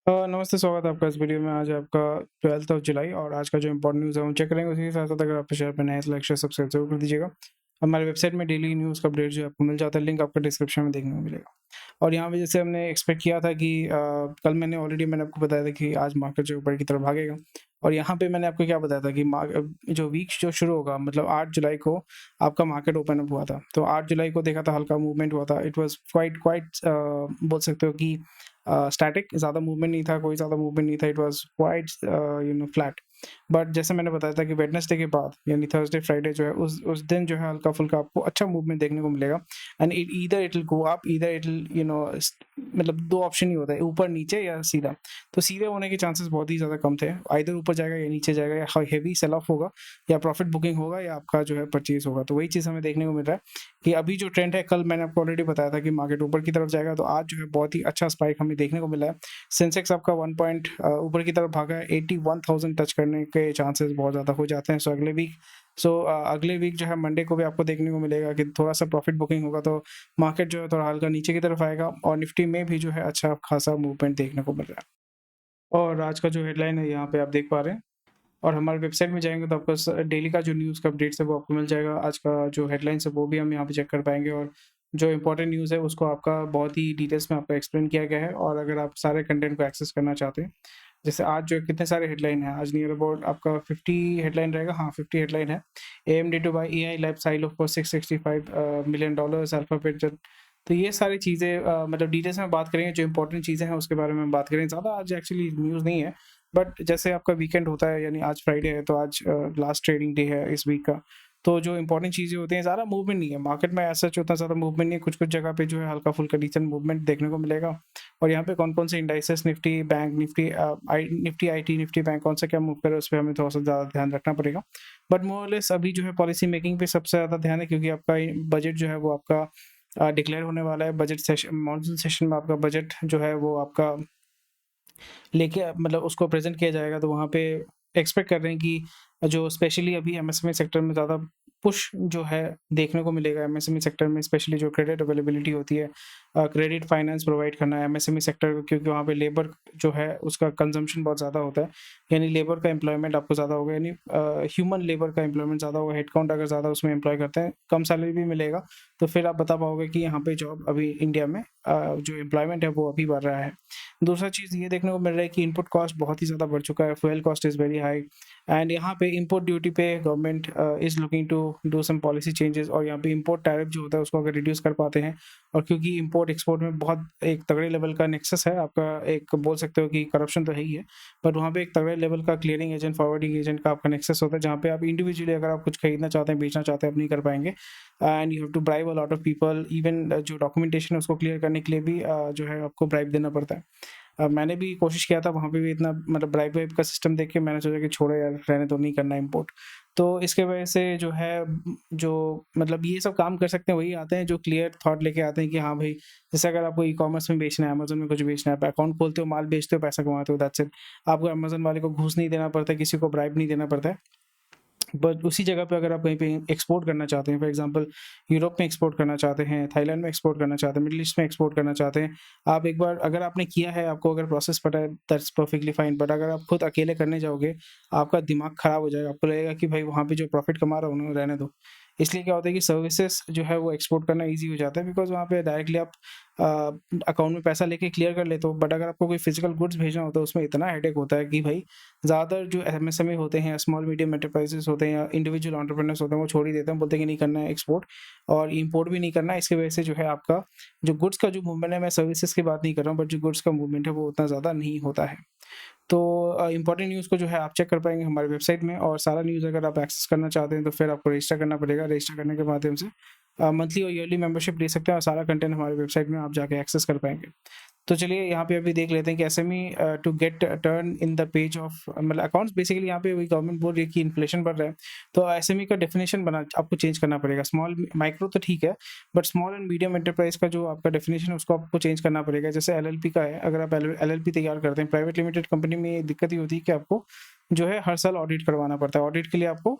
नमस्ते, स्वागत है आपका इस वीडियो में। आज है आपका 12th ऑफ जुलाई और आज का जो इम्पोर्टेंट न्यूज़ है वो चेक करेंगे। उसी के साथ-साथ अगर आप चैनल पे नए हैं तो लाइक, शेयर, सब्सक्राइब ज़रूर कर दीजिएगा। हमारे वेबसाइट में डेली न्यूज़ का अपडेट जो है आपको मिल जाता है, लिंक आपको डिस्क्रिप्शन में देखने को मिलेगा। और यहाँ पे जैसे हमने एक्सपेक्ट किया था कि कल मैंने आपको बताया था कि आज मार्केट जो ऊपर की तरफ भागेगा। और यहाँ पे मैंने आपको क्या बताया था कि जो वीक जो शुरू होगा मतलब 8 जुलाई को आपका मार्केट ओपन अप हुआ था। तो 8 जुलाई को देखा था हल्का मूवमेंट हुआ था। इट वाज़ क्वाइट बोल सकते हो कि स्टैटिक, ज़्यादा मूवमेंट नहीं था, कोई ज़्यादा मूवमेंट नहीं था। It was quite flat. But जैसे मैंने बताया था कि वेडनेसडे के बाद यानी थर्सडे, फ्राइडे जो है उस दिन जो है हल्का-फुल्का आपको अच्छा मूवमेंट देखने को मिलेगा। And it will go up, either it will मतलब 2 ऑप्शन ही होता है, ऊपर-नीचे या सीधा। तो सीधे होने के चांसेस बहुत ही ज़्यादा कम थे। आइदर ऊपर जाएगा या नीचे जाएगा, या हेवी सेल ऑफ होगा, या प्रॉफिट बुकिंग होगा, या आपका जो है परचेज़ होगा। तो वही चीज़ हमें देखने को मिल रहा है कि अभी जो ट्रेंड है, कल मैंने आपको ऑलरेडी बताया था कि मार्केट ऊपर की तरफ जाएगा, तो आज जो है बहुत ही अच्छा स्पाइक हमें देखने को मिला है। सेंसेक्स आपका 1 पॉइंट ऊपर की तरफ भागा है, 81,000 टच करने के चांसेस बहुत ज़्यादा हो जाते हैं। अगले वीक जो है मंडे को भी आपको देखने को मिलेगा कि थोड़ा-सा प्रॉफिट बुकिंग होगा, तो मार्केट जो है थोड़ा हल्का नीचे की तरफ आएगा और निफ्टी में भी जो है अच्छा खासा मूवमेंट देखने को मिल रहा है। और आज का जो हेडलाइन है यहाँ पे आप देख पा रहे हैं। और हमारे वेबसाइट में जाएँगे तो आपको डेली का जो न्यूज़ का अपडेट्स है वो आपको मिल जाएगा। आज का जो हेडलाइन्स है वो भी हम यहाँ पे चेक कर पाएँगे, और जो इम्पोर्टेंट न्यूज़ है उसको आपका बहुत ही डिटेल्स में आपको एक्सप्लेन किया गया है। और अगर आप सारे कंटेंट को एक्सेस करना चाहते हैं, जैसे आज जो कितने सारे हेडलाइन हैं, आज नियर अबाउट आपका 50 हेडलाइन रहेगा। हाँ, 50 हेडलाइन है। AMD to buy AI lab Silo off for $665 million Alphabet. तो ये सारी चीज़ें मतलब डिटेल्स में बात करेंगे, जो इम्पोर्टेंट चीज़ें हैं उसके बारे में हम बात करेंगे। ज़्यादा आज एक्चुअली न्यूज़ नहीं है, बट जैसे आपका वीकेंड होता है, यानी आज फ्राइडे है, तो आज लास्ट ट्रेडिंग डे है इस वीक का। तो जो इम्पोर्टेंट चीज़ें होती हैं, ज़्यादा मूवमेंट नहीं है मार्केट में, एज़ सच उतना ज़्यादा मूवमेंट नहीं है। कुछ-कुछ जगह पे जो है हल्का-फुल्का डिसेंट मूवमेंट देखने को मिलेगा। और यहाँ पे कौन-कौन से indices, Nifty, bank Nifty, Nifty IT, Nifty bank कौन सा क्या मूव करे, उस पे हमें थोड़ा-सा ज़्यादा ध्यान रखना पड़ेगा। बट मोर और लेस अभी जो है पॉलिसी मेकिंग पे सबसे ज़्यादा ध्यान है, क्योंकि आपका बजट जो है वो आपका डिक्लेयर होने वाला है। बजट सेशन, मॉनसून सेशन में आपका बजट जो है वो आपका लेके मतलब उसको प्रेज़ेंट किया जाएगा, तो वहाँ पे एक्सपेक्ट कर रहे हैं कि जो स्पेशली अभी एमएसएमई सेक्टर में ज़्यादा पुश जो है देखने को मिलेगा। एमएसएमई सेक्टर में स्पेशली जो क्रेडिट अवेलेबिलिटी होती है, क्रेडिट फाइनेंस प्रोवाइड करना है एमएसएमई सेक्टर को, क्योंकि वहाँ पे लेबर जो है उसका कंज़म्पशन बहुत ज़्यादा होता है। यानी लेबर का एम्प्लॉयमेंट आपको ज़्यादा होगा, यानी ह्यूमन लेबर का एम्प्लॉयमेंट ज़्यादा होगा। हेडकाउंट अगर ज़्यादा उसमें एम्प्लॉय करते हैं, कम सैलरी भी मिलेगा, तो फिर आप बता पाओगे कि यहाँ पे जॉब अभी इंडिया में जो एम्प्लॉयमेंट है वो अभी बढ़ रहा है। दूसरा चीज़ ये देखने को मिल रहा है कि इनपुट कॉस्ट बहुत ही ज़्यादा बढ़ चुका है, fuel cost is very high. And यहाँ पे इम्पोर्ट ड्यूटी पे government is looking to do some policy changes, और यहाँ पे इम्पोर्ट टैरिफ जो होता है उसको अगर रिड्यूस कर पाते हैं, और क्योंकि इम्पोर्ट एक्सपोर्ट में बहुत एक तगड़े लेवल का नेक्सस है आपका, एक बोल सकते हो कि करप्शन तो है ही है, बट वहाँ पे एक तगड़े लेवल का क्लियरिंग एजेंट, फॉरवर्डिंग एजेंट का आपका नेक्सस होता है, जहाँ पे आप इंडिविजुअली अगर आप कुछ खरीदना चाहते हैं, बेचना चाहते हैं, आप नहीं कर पाएँगे। And you have to bribe a lot of people, even जो डॉक्यूमेंटेशन है उसको क्लियर करने के लिए भी जो है आपको ब्राइब देना पड़ता है। मैंने भी कोशिश किया था, वहाँ पे भी इतना मतलब ब्राइब वाइब का सिस्टम देख के मैंने सोचा कि छोड़ो यार, रहने दो, नहीं करना इम्पोर्ट। तो इसके वजह से जो है जो मतलब ये सब काम कर सकते हैं वही आते हैं जो क्लियर थॉट लेके आते हैं कि हाँ भाई, जैसे अगर आपको ई-कॉमर्स में बेचना है, अमेज़न में कुछ बेचना है, आप अकाउंट खोलते हो, माल बेचते हो, पैसा कमाते हो, दैट्स इट। आपको अमेज़न वाले को घूस नहीं देना पड़ता है, किसी को ब्राइब नहीं देना पड़ता है। बट उसी जगह पे अगर आप कहीं पे एक्सपोर्ट करना चाहते हैं, फॉर एग्जांपल यूरोप में एक्सपोर्ट करना चाहते हैं, थाईलैंड में एक्सपोर्ट करना चाहते हैं, मिडल ईस्ट में एक्सपोर्ट करना चाहते हैं, आप एक बार अगर आपने किया है, आपको अगर प्रोसेस पता है, दैट्स परफेक्टली फाइन। बट अगर आप खुद अकेले करने जाओगे, आपका दिमाग खराब हो जाएगा, आपको लगेगा कि भाई वहाँ पे जो प्रॉफिट कमा रहा हूँ ना, रहने दो। इसलिए क्या होता है कि सर्विसेज़ जो है वो एक्सपोर्ट करना ईज़ी हो जाता है, बिकॉज़ वहाँ पे डायरेक्टली आप अकाउंट में पैसा लेके क्लियर कर लेते हो। बट अगर आपको कोई फिजिकल गुड्स भेजना होता है, उसमें इतना हेडेक होता है कि भाई ज़्यादातर जो एमएसएमई होते हैं, स्मॉल मीडियम एंटरप्राइजेज़ होते हैं, या इंडिविजुअल एंटरप्रेन्योर्स होते हैं, वो छोड़ ही देते हैं, बोलते हैं कि नहीं करना है एक्सपोर्ट, और इम्पोर्ट भी नहीं करना है। इसकी वजह से जो है आपका जो गुड्स का जो मूवमेंट है, मैं सर्विसेज़ की बात नहीं कर रहा हूँ, बट जो गुड्स का मूवमेंट है वो उतना ज़्यादा नहीं होता है। तो इम्पोर्टेंट न्यूज़ को जो है आप चेक कर पाएँगे हमारी वेबसाइट में, और सारा न्यूज़ अगर आप एक्सेस करना चाहते हैं तो फिर आपको रजिस्टर करना पड़ेगा। रजिस्टर करने के माध्यम से मंथली और ईयरली मेंबरशिप ले सकते हैं, और सारा कंटेंट हमारी वेबसाइट में आप जाके एक्सेस कर पाएँगे। तो चलिए यहाँ पे अभी देख लेते हैं कि SME to get turn in the page of मतलब अकाउंट्स। बेसिकली यहाँ पे वही गवर्नमेंट बोल रही है कि इन्फ्लेशन बढ़ रहा है, तो एसएमई का डेफिनेशन बना आपको चेंज करना पड़ेगा। स्मॉल माइक्रो तो ठीक है, but small and medium enterprise का जो आपका डेफिनेशन है उसको आपको चेंज करना पड़ेगा। जैसे एलएलपी का है, अगर आप एलएलपी तैयार करते हैं, प्राइवेट लिमिटेड कंपनी में ये दिक्कत ये होती है कि आपको जो है हर साल ऑडिट करवाना पड़ता है। ऑडिट के लिए आपको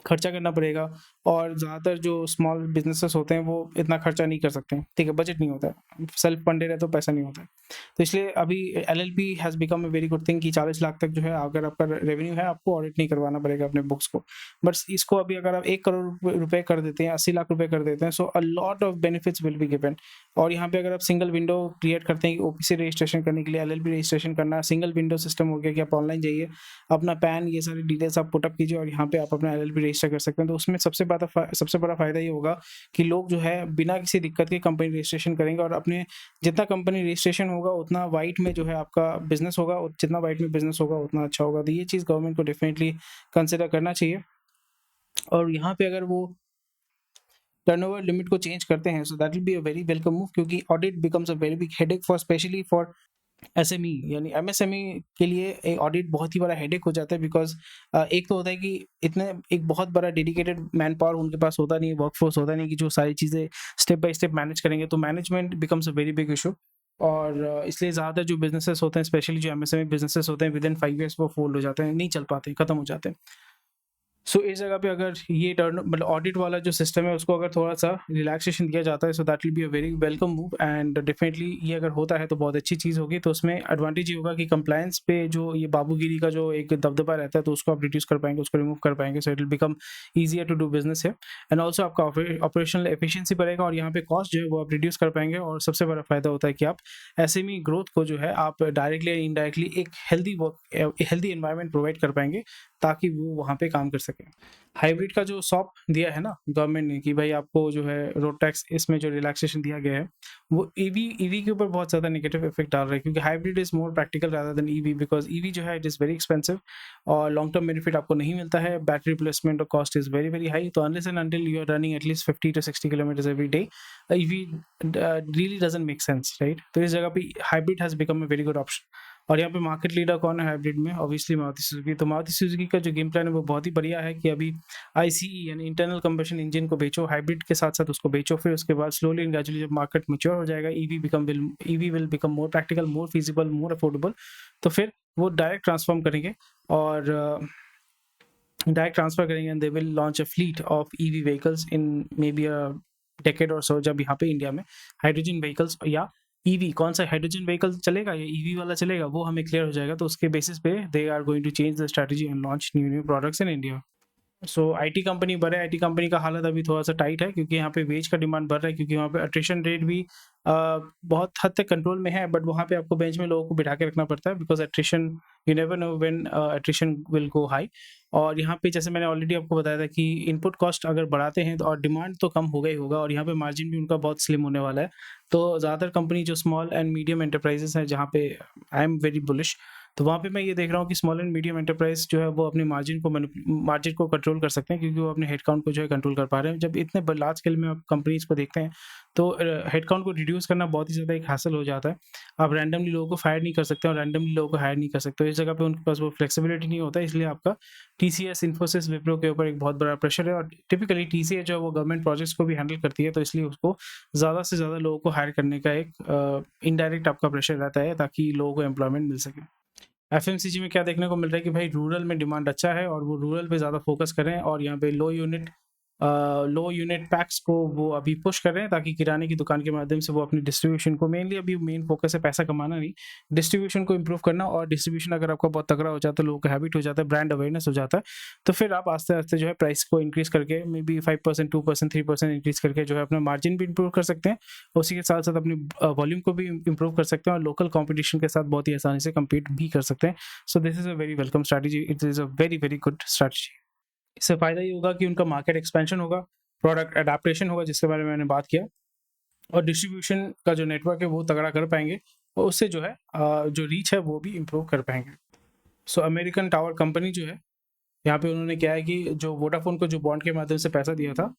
खर्चा करना पड़ेगा, और ज़्यादातर जो स्मॉल बिज़नेसेस होते हैं वो इतना खर्चा नहीं कर सकते हैं, ठीक है, बजट नहीं होता है, सेल्फ फंडेड है तो पैसा नहीं होता है। तो इसलिए अभी LLP has become a very good thing कि 40 लाख तक जो है अगर आपका रेवेन्यू है, आपको ऑडिट नहीं करवाना पड़ेगा अपने बुक्स को। बट इसको अभी अगर आप 1 करोड़ रुपए कर देते हैं, 80 लाख रुपए कर देते हैं, so a lot of benefits will be given. और यहाँ पे अगर आप सिंगल विंडो क्रिएट करते हैं कि ओपीसी रजिस्ट्रेशन करने के लिए एलएलपी रजिस्ट्रेशन करना, सिंगल विंडो सिस्टम हो गया कि आप ऑनलाइन जाइए, अपना पैन ये सारी डिटेल्स आप पुट अप कीजिए और यहाँ पे आप अपना एलएलपी रजिस्टर कर सकते हैं। तो उसमें सबसे बड़ा फ़ायदा ये होगा कि लोग जो है बिना किसी दिक्कत के कंपनी रजिस्ट्रेशन करेंगे और अपने जितना कंपनी रजिस्ट्रेशन होगा उतना वाइट में जो है आपका बिज़नेस होगा और जितना वाइट में बिज़नेस होगा उतना अच्छा होगा। तो ये चीज़ गवर्नमेंट को डेफ़िनेटली कंसिडर करना चाहिए। और यहाँ पे अगर वो टर्नओवर लिमिट को चेंज करते हैं so that will be a very welcome move, क्योंकि audit becomes a very big headache for specially for SME यानी एमएसएमई के लिए एक ऑडिट बहुत ही बड़ा हेडेक हो जाता है। बिकॉज एक तो होता है कि इतने एक बहुत बड़ा डेडिकेटेड मैन पावर उनके पास होता नहीं है, वर्कफोर्स होता नहीं कि जो सारी चीज़ें स्टेप बाय स्टेप मैनेज करेंगे, तो management becomes a very big issue. और इसलिए ज़्यादातर जो बिजनेसेस होते हैं, स्पेशली जो एमएसएमई बिजनेसेस होते हैं, विद इन 5 ईयर्स वो फोल्ड हो जाते हैं, नहीं चल पाते, खत्म हो जाते हैं। सो इस जगह पे अगर ये टर्न मतलब ऑडिट वाला जो सिस्टम है उसको अगर थोड़ा सा रिलैक्सेशन दिया जाता है, so that will be a very welcome move. And definitely ये अगर होता है तो बहुत अच्छी चीज़ होगी। तो उसमें एडवांटेज ये होगा कि कंप्लायंस पे जो ये बाबूगिरी का जो एक दबदबा रहता है तो उसको आप रिड्यूस कर पाएंगे, उसको रिमूव कर पाएंगे। So it will become easier to do business है। एंड ऑल्सो आपका ऑपरेशनल एफिशिएंसी बढ़ेगा और यहाँ पे कॉस्ट जो है वो आप रिड्यूस कर पाएंगे। और सबसे बड़ा फायदा होता है कि आप एसएमई ग्रोथ को जो है आप डायरेक्टली या इनडायरेक्टली एक हेल्दी एनवायरनमेंट प्रोवाइड कर पाएंगे ताकि वो वहाँ पे काम कर सकें। हाइब्रिड का जो सॉप दिया है ना गवर्नमेंट ने कि भाई आपको जो है रोड टैक्स इसमें जो रिलैक्सेशन दिया गया है वो ईवी के ऊपर बहुत ज़्यादा नेगेटिव इफेक्ट डाल रहा है, क्योंकि hybrid is more practical rather than EV. Because EV जो है इट इज़ वेरी एक्सपेंसिव और लॉन्ग टर्म बेनिफिट आपको नहीं मिलता है, बैटरी रिप्लेसमेंट और cost is very very high. तो unless and until you are running at least 50 to 60 kilometres every day, EV really doesn't make sense, right. तो इस जगह पे hybrid has become a very good option. और यहाँ पे market leader कौन है हाइब्रिड में? Obviously Maruti Suzuki. तो मारुति सुजुकी का जो गेम प्लान है वो बहुत ही बढ़िया है कि अभी आईसीई यानी इंटरनल कंबशन इंजन को बेचो, हाइब्रिड के साथ साथ उसको बेचो, फिर उसके बाद स्लोली एंड ग्रेजुअली जब मार्केट मैच्योर हो जाएगा, EV will become more practical, more feasible, more affordable, तो फिर वो डायरेक्ट ट्रांसफॉर्म करेंगे और डायरेक्ट ट्रांसफर करेंगे and they will launch a fleet of EV vehicles in may be a decade और सो, जब यहाँ पे इंडिया में हाइड्रोजन व्हीकल्स या ईवी कौन सा हाइड्रोजन व्हीकल चलेगा या ईवी वाला चलेगा वो हमें क्लियर हो जाएगा। तो उसके बेसिस पे they are going to change the strategy and launch new products in India. So IT company बड़े आईटी कंपनी का हालत अभी थोड़ा सा टाइट है, क्योंकि यहाँ पे वेज का डिमांड बढ़ रहा है, क्योंकि वहाँ पे अट्रिशन रेट भी बहुत हद तक कंट्रोल में है। बट वहाँ पे आपको बेंच में लोगों को बिठा के रखना पड़ता है, because attrition you never know when attrition will go high. और यहाँ पे जैसे मैंने ऑलरेडी आपको बताया था कि इनपुट कॉस्ट अगर बढ़ाते हैं तो और डिमांड तो कम होगा ही होगा, और यहाँ पे मार्जिन भी उनका बहुत स्लिम होने वाला है। तो ज़्यादातर कंपनी जो स्मॉल एंड मीडियम एंटरप्राइजेस हैं, जहाँ पे आई एम वेरी बुलिश, तो वहाँ पे मैं ये देख रहा हूँ कि स्मॉल एंड मीडियम एंटरप्राइज जो है वो अपनी मार्जिन को कंट्रोल कर सकते हैं, क्योंकि वो अपने हेडकाउंट को जो है कंट्रोल कर पा रहे हैं। जब इतने लार्ज स्केल में आप कंपनीज को देखते हैं तो हेडकाउंट को रिड्यूस करना बहुत ही ज़्यादा एक हासिल हो जाता है। आप रैंडमली लोगों को फायर नहीं कर सकते और रैंडमली लोगों को हायर नहीं कर सकते। तो इस जगह पे उनके पास वो फ्लेक्सिबिलिटी नहीं होता है, इसलिए आपका टीसीएस, इन्फोसिस, विप्रो के ऊपर एक बहुत बड़ा प्रेशर है। और टिपिकली टीसीएस जो है वो गवर्नमेंट प्रोजेक्ट्स को भी हैंडल करती है, तो इसलिए उसको ज़्यादा से ज़्यादा लोगों को हायर करने का एक इनडायरेक्ट आपका प्रेशर रहता है ताकि लोगों को एम्प्लॉयमेंट मिल सके। एफएमसीजी में क्या देखने को मिल रहा है कि भाई रूरल में डिमांड अच्छा है और वो रूरल पे ज़्यादा फोकस करें, और यहाँ पे लो यूनिट पैक्स को वो अभी पुश कर रहे हैं ताकि किराने की दुकान के माध्यम से वो अपनी डिस्ट्रीब्यूशन को, मेनली अभी मेन फोकस है पैसा कमाना नहीं, डिस्ट्रीब्यूशन को इम्प्रूव करना। और डिस्ट्रीब्यूशन अगर आपका बहुत तगड़ा हो जाता है, लोगों का हैबिट हो जाता है, ब्रांड अवेयरनेस हो जाता है, तो फिर आप आस्ते आस्ते जो है प्राइस को इंक्रीज करके मे बी 5%, 2%, 3% इंक्रीज करके जो है अपना मार्जिन भी इंप्रूव कर सकते हैं। उसी के साथ साथ अपनी वॉल्यूम को भी इंप्रूव कर सकते हैं और लोकल कॉम्पिटिशन के साथ बहुत ही आसानी से कम्पीट भी कर सकते हैं। So this is a very welcome strategy, it is a very very good strategy. इससे फ़ायदा ये होगा कि उनका मार्केट एक्सपेंशन होगा, प्रोडक्ट एडाप्टेशन होगा जिसके बारे में मैंने बात किया, और डिस्ट्रीब्यूशन का जो नेटवर्क है वो तगड़ा कर पाएंगे, और उससे जो है जो रीच है वो भी इम्प्रूव कर पाएंगे। सो अमेरिकन टावर कंपनी जो है, यहाँ पे उन्होंने क्या है कि जो वोडाफोन को जो बॉन्ड के माध्यम से पैसा दिया था,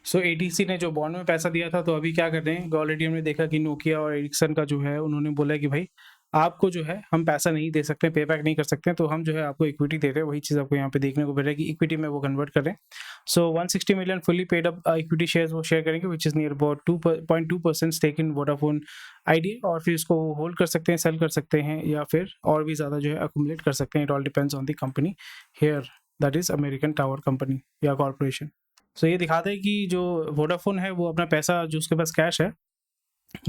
सो एटीसी ने जो बॉन्ड में पैसा दिया था, तो अभी क्या कर रहे हैं, ऑलरेडी हमने देखा कि नोकिया और एरिक्सन का जो है उन्होंने बोला कि भाई आपको जो है हम पैसा नहीं दे सकते, पे बैक नहीं कर सकते, तो हम जो है आपको इक्विटी दे रहे हैं। वही चीज़ आपको यहाँ पे देखने को मिल रहा है कि इक्विटी में वो कन्वर्ट कर रहे हैं। So 160 million fully paid up equity shares वो शेयर करेंगे, which is near about 2.2% stake in Vodafone Idea, और फिर इसको होल्ड कर सकते हैं, सेल कर सकते हैं, या फिर और भी ज़्यादा जो है अकुमुलेट कर सकते हैं। It all depends on the company here, that is American tower company या कॉर्पोरेशन। सो ये दिखाता है कि जो वोडाफोन है वो अपना पैसा जो उसके पास कैश है,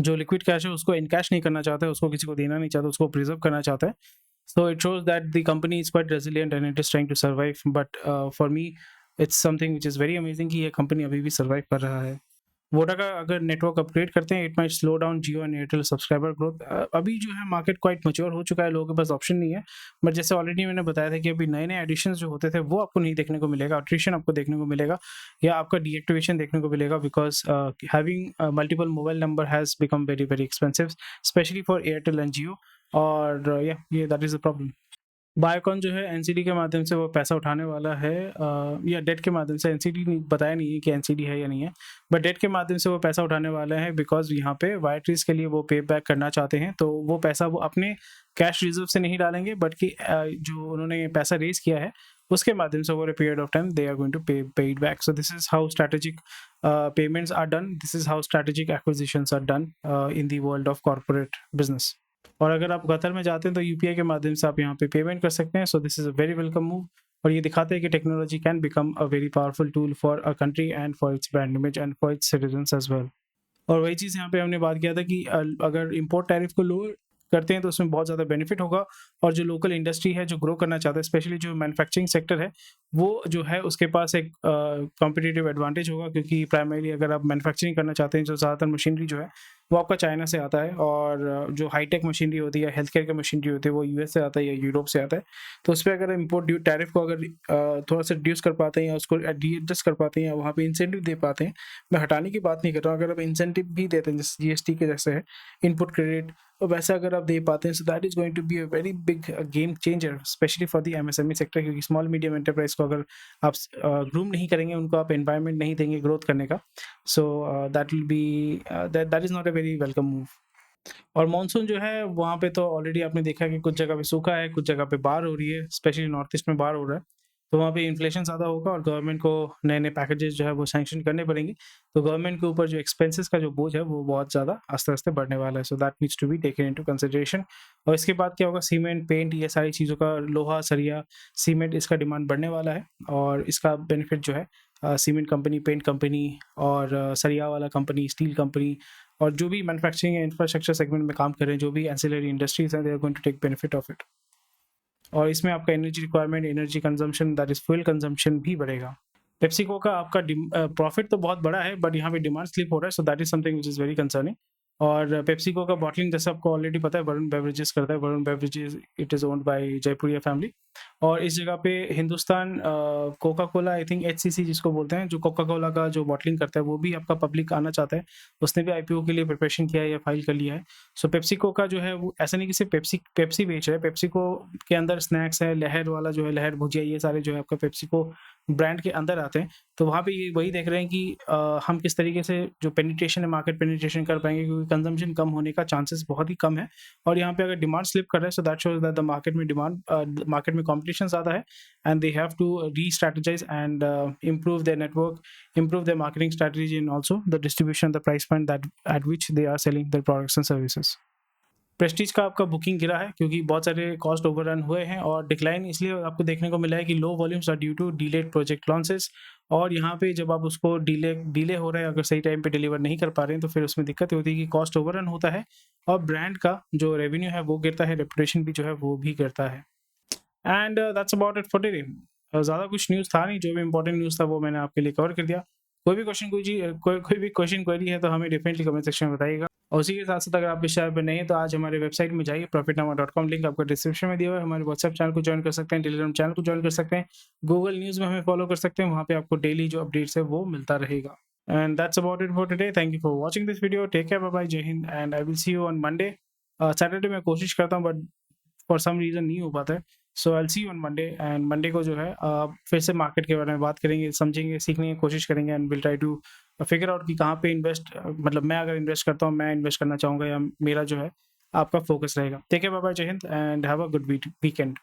जो लिक्विड कैश है उसको इनकैश नहीं करना चाहता है, उसको किसी को देना नहीं चाहता, उसको प्रिजर्व करना चाहता है. So it shows that the company is quite resilient and it is trying to survive. But for me, it's something which is very amazing कि ये कंपनी अभी भी सर्वाइव कर रहा है. वोडा का अगर नेटवर्क अपग्रेड करते हैं, it might slow down Jio and Airtel subscriber growth. अभी जो है मार्केट क्वाइट मैच्योर हो चुका है, लोगों के पास ऑप्शन नहीं है. बट जैसे ऑलरेडी मैंने बताया था कि अभी नए नए एडिशंस जो होते थे वो आपको नहीं देखने को मिलेगा, अट्रिशन आपको देखने को मिलेगा या आपका डीएक्टिवेशन देखने को मिलेगा, because having multiple mobile number has become very very expensive, specially for Airtel and Jio. और ये that is the problem. Biocon जो है एनसीडी के माध्यम से वो पैसा उठाने वाला है, या डेट के माध्यम से. एनसीडी बताया नहीं है कि एनसीडी है या नहीं है, बट डेट के माध्यम से वो पैसा उठाने वाला है, बिकॉज यहाँ पे वायट्रीज के लिए वो पे बैक करना चाहते हैं. तो वो पैसा वो अपने कैश रिजर्व से नहीं डालेंगे, बट कि जो उन्होंने पैसा रेज किया है उसके माध्यम से over a period of time they are going to pay it back. So this is how strategic payments are done, this is how strategic acquisitions are done in the world of corporate business. और अगर आप Qatar में जाते हैं तो UPI के माध्यम से आप यहाँ पे पेमेंट कर सकते हैं. So this is a very welcome move. और ये दिखाते हैं कि technology can become a very powerful tool for a country and for its brand image and for its citizens as well. और वही चीज़ यहाँ पे हमने बात किया था कि अगर इम्पोर्ट टैरिफ को लोअर करते हैं तो उसमें बहुत ज़्यादा बेनिफिट होगा. और जो लोकल इंडस्ट्री है जो ग्रो करना चाहता है, स्पेशली जो मैन्युफैक्चरिंग सेक्टर है, वो जो है उसके पास एक कॉम्पिटिटिव एडवांटेज होगा, क्योंकि प्राइमरीली अगर आप मैन्युफैक्चरिंग करना चाहते हैं, जो ज़्यादातर मशीनरी जो है वो आपका चाइना से आता है, और जो हाईटेक मशीनरी होती है, हेल्थ केयर की मशीनरी होती है, वो यूएस से आता है या यूरोप से आता है. तो उस पर अगर इम्पोर्ट टैरिफ को अगर थोड़ा सा रिड्यूस कर पाते हैं या उसको एडजस्ट कर पाते हैं या वहाँ पे इंसेंटिव दे पाते हैं, मैं हटाने की बात नहीं कर रहा हूँ, अगर आप इंसेंटिव भी देते हैं जैसे जीएसटी के जैसे है इनपुट क्रेडिट, तो वैसा अगर आप दे पाते हैं, so that is going to be a very big game changer, specially for the MSME sector. क्योंकि स्मॉल मीडियम एंटरप्राइज को अगर आप ग्रूम नहीं करेंगे, उनको आप एनवायरनमेंट नहीं देंगे ग्रोथ करने का, सो that will B that is not a very welcome move. और मानसून जो है वहाँ पे तो ऑलरेडी आपने देखा कि कुछ जगह पे सूखा है, कुछ जगह पे बाढ़ हो रही है, स्पेशली नॉर्थ ईस्ट में बाढ़ हो रहा है. तो वहाँ पे इन्फ्लेशन ज़्यादा होगा और गवर्नमेंट को नए नए पैकेजेस जो है वो सैंक्शन करने पड़ेंगे. तो गवर्नमेंट के ऊपर जो एक्सपेंसेस का जो बोझ है वो बहुत ज़्यादा आस्ते आस्ते बढ़ने वाला है. So that needs to be taken into consideration. और इसके बाद क्या होगा, सीमेंट, पेंट, ये सारी चीज़ों का, लोहा, सरिया, सीमेंट, इसका डिमांड बढ़ने वाला है. और इसका बेनिफिट जो है सीमेंट कंपनी, पेंट कंपनी और सरिया वाला कंपनी, स्टील कंपनी और जो भी मैन्युफैक्चरिंग या इंफ्रास्ट्रक्चर सेगमेंट में काम कर रहे हैं, जो भी एंसिलरी इंडस्ट्रीज हैं, they are going to take benefit of it. और इसमें आपका energy requirement, energy consumption, that is fuel consumption भी बढ़ेगा. पेप्सिको का आपका प्रॉफिट तो बहुत बड़ा है, बट यहाँ पे डिमांड स्लिप हो रहा है, so that is something which is very concerning. और पेप्सिको का बॉटलिंग जैसे आपको ऑलरेडी पता है वरुण बेवरेजेस करता है. Varun beverages, it is owned by Jaipuria family. और इस जगह पे Hindustan Coca Cola, I think HCC जिसको बोलते हैं, जो कोका कोला का जो बॉटलिंग करता है, वो भी आपका पब्लिक आना चाहता है. उसने भी आईपीओ के लिए प्रिपरेशन किया है या फाइल कर लिया है. सो पेप्सिको का जो है वो ऐसा नहीं कि सिर्फ पेप्सी बेच रहा है. पेप्सिको के अंदर स्नैक्स है, लहर वाला जो है, लहर भुजिया, ये सारे जो है आपका पेप्सिको ब्रांड के अंदर आते हैं. तो वहाँ पे ये वही देख रहे हैं कि हम किस तरीके से जो पेनिट्रेशन है, मार्केट पेनिट्रेशन कर पाएंगे, क्योंकि कंजम्पशन कम होने का चांसेस बहुत ही कम है. और यहाँ पे अगर डिमांड स्लिप कर रहा है, so that shows that the market में मार्केट में कॉम्पिटिशन ज़्यादा है, and they have to restrategize and improve their network, improve their marketing strategy and also the distribution, the price point that at which they are selling their products and services. Prestige का आपका booking गिरा है क्योंकि बहुत सारे cost overrun हुए हैं, और डिक्लाइन इसलिए आपको देखने को मिला है कि low volumes are due to delayed project launches. और यहाँ पे जब आप उसको डिले हो रहा है, अगर सही टाइम पे डिलीवर नहीं कर पा रहे हैं, तो फिर उसमें दिक्कत होती है कि कॉस्ट ओवररन होता है और ब्रांड का जो रेवेन्यू है वो गिरता है, रेपुटेशन भी जो है वो भी गिरता है. And that's about it for today. ज़्यादा कुछ न्यूज़ था नहीं, जो भी इंपॉर्टेंट न्यूज़ था वो मैंने आपके लिए कवर कर दिया. कोई भी क्वेश्चन कोई भी क्वेश्चन क्वेरी है तो हमें डेफिनेटली कमेंट सेक्शन में बताइएगा. और उसी के साथ साथ अगर आप इस चैनल पर नहीं है तो आज हमारे वेबसाइट में जाइए, profitnama.com, लिंक आपको डिस्क्रिप्शन में दिया हुआ है. हमारे व्हाट्सएप चैनल को ज्वाइन कर सकते हैं, टेलीग्राम चैनल को ज्वाइन कर सकते हैं, गूगल न्यूज़ में हमें फॉलो कर सकते हैं, वहाँ पे आपको डेली जो अपडेट्स है वो मिलता रहेगा. And that's about it for today. Thank you for watching this video. Take care, bye bye, Jai Hind, and I will see you on Monday. Saturday मैं कोशिश करता हूँ, बट फॉर सम रीज़न नहीं हो पाता है. So I will see you on Monday. And Monday को जो है फिर से मार्केट के बारे में बात करेंगे, समझेंगे, सीखने की कोशिश करेंगे, and will try to figure out कि कहाँ पे इन्वेस्ट, मतलब मैं अगर इन्वेस्ट करता हूँ, मैं इन्वेस्ट करना चाहूँगा, या मेरा जो है आपका फोकस रहेगा. Take care, bye bye, Jai Hind, and have a good weekend.